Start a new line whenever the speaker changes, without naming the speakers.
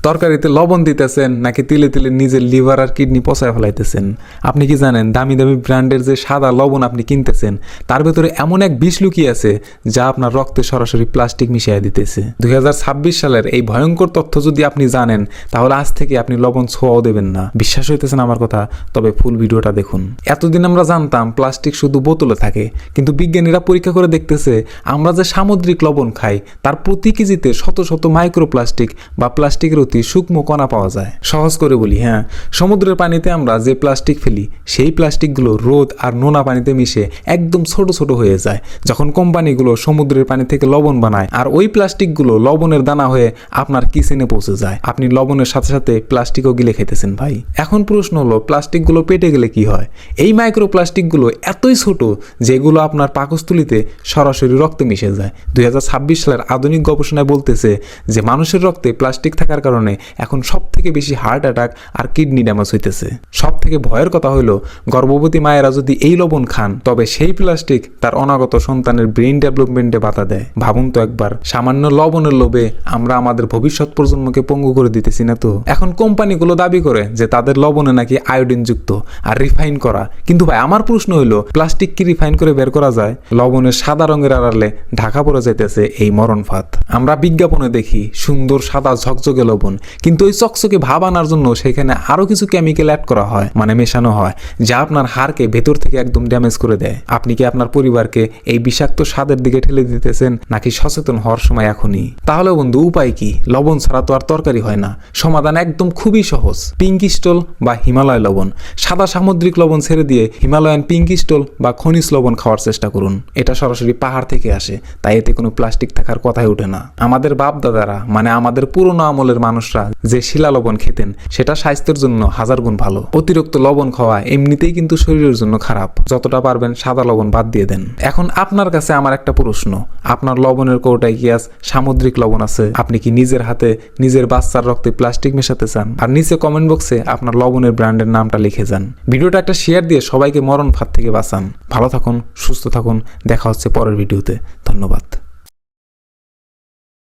তরকারিতে লবণ দিতেছেন নাকি তিলে তিলে নিজের লিভার আর কিডনি পচায় ফেলাইতেছেন? আপনি কি জানেন দামি দামি ব্র্যান্ডের যে সাদা লবণ আপনি কিনতেছেন তার ভেতরে এমন এক বিষ লুকিয়ে আছে যা আপনার রক্তে সরাসরি প্লাস্টিক মিশিয়ে দিতেছে। 2026 সালের এই ভয়ঙ্কর তথ্য যদি আপনি জানেন তাহলে আজ থেকে আপনি লবণ ছোঁয়াও দেবেন না। বিশ্বাস হইতেছে না আমার কথা? তবে ফুল ভিডিওটা দেখুন। এতদিন আমরা জানতাম প্লাস্টিক শুধু বোতলে থাকে, কিন্তু বিজ্ঞানীরা পরীক্ষা করে দেখতেছে আমরা যে সামুদ্রিক লবণ খাই তার প্রতি কেজিতে শত শত মাইক্রোপ্লাস্টিক বা প্লাস্টিকের অতি সূক্ষ্ম কণা পাওয়া যায়। সহজ করে বলি, হ্যাঁ, সমুদ্রের পানিতে আমরা যে প্লাস্টিক ফেলি সেই প্লাস্টিকগুলো রোদ আর নোনা পানিতে মিশে একদম ছোট ছোট হয়ে যায়। যখন কোম্পানিগুলো সমুদ্রের পানি থেকে লবণ বানায় আর ওই প্লাস্টিকগুলো লবণের দানা হয়ে আপনার কিচেনে পৌঁছে যায়, আপনি লবণের সাথে সাথে প্লাস্টিকও গিলে খেতেছেন ভাই। এখন প্রশ্ন হলো, প্লাস্টিকগুলো পেটে গেলে কি হয়? এই মাইক্রোপ্লাস্টিকগুলো এতই ছোট যেগুলো আপনার পাকস্থলীতে সরাসরি রক্তে মিশে যায়। 2026 সালের আধুনিক গবেষণায় বলতেছে যে মানুষের রক্তে প্লাস্টিক থাকার কারণে এখন সব থেকে বেশি হার্ট অ্যাটাক আর কিডনি ড্যামেজ হইতেছে। সব থেকে ভয়ের কথা হলো, গর্ভবতী মায়েরা যদি এই লবণ খান তবে সেই প্লাস্টিক তার অনাগত সন্তানের ব্রেইন ডেভেলপমেন্টে বাধা দেয়। ভাবুন তো একবার, সামান্য লবণের লোভে আমরা আমাদের ভবিষ্যৎ প্রজন্মকে পঙ্গু করে দিতেছি না তো? এখন কোম্পানিগুলো দাবি করে যে তাদের লবণে নাকি আয়োডিন যুক্ত আর রিফাইন করা, কিন্তু ভাই আমার প্রশ্ন হইলো, প্লাস্টিক কি রিফাইন করে বের করা যায়? লবণের সাদা রঙের আড়ালে ঢাকা পড়ে যাইতেছে এই মরণ ফাঁদ। আমরা বিজ্ঞাপনে দেখি সুন্দর সাদা ঝকঝকে লবণ, কিন্তু ওই চকচকে ভাব আনার জন্য সেখানে আরো কিছু কেমিক্যাল অ্যাড করা হয়, মানে মেশানো হয়, যা আপনার হাড়কে ভেতর থেকে একদম ড্যামেজ করে দেয়। আপনি কি আপনার পরিবারকে এই বিষাক্ত স্বাদের দিকে ঠেলে দিতেছেন, নাকি সচেতন হওয়ার সময় এখনই? তাহলে বন্ধু, উপায় কি? লবণ ছাড়া তো আর তরকারি হয় না। সমাধান একদম খুবই সহজ, পিঙ্ক স্টোল বা হিমালয় লবণ। সাদা সামুদ্রিক লবণ ছেড়ে দিয়ে হিমালয়ান পিঙ্ক স্টোল বা খনিজ লবণ খাওয়ার চেষ্টা করুন। এটা সরাসরি পাহাড় থেকে আসে, তাই এতে কোনো প্লাস্টিক থাকার কথাই ওঠে না। আমাদের বাপ দাদারা, মানে আমাদের পুরনো আমলের মানুষরা যে শিলা লবণ খেতেন সেটা স্বাস্থ্যের জন্য 1000 গুণ ভালো। অতিরিক্ত লবণ খাওয়া এমনিতেই কিন্তু শরীরের জন্য খারাপ। যতটা পারবেন সাদা লবণ বাদ দিয়ে দেন। এখন আপনার কাছে আমার একটা প্রশ্ন, আপনার লবণের কৌটায় কি আজ সামুদ্রিক লবণ আছে? আপনি কি নিজের হাতে নিজের বাচ্চার রক্তে প্লাস্টিক মেশাতে চান? আর নিচে কমেন্ট বক্সে আপনার লবণের ব্র্যান্ডের নামটা লিখে যান। ভিডিওটা একটা শেয়ার দিয়ে সবাইকে মরণ ফাঁদ থেকে বাঁচান। ভালো থাকুন, সুস্থ থাকুন, দেখা হচ্ছে পরের ভিডিওতে। ধন্যবাদ।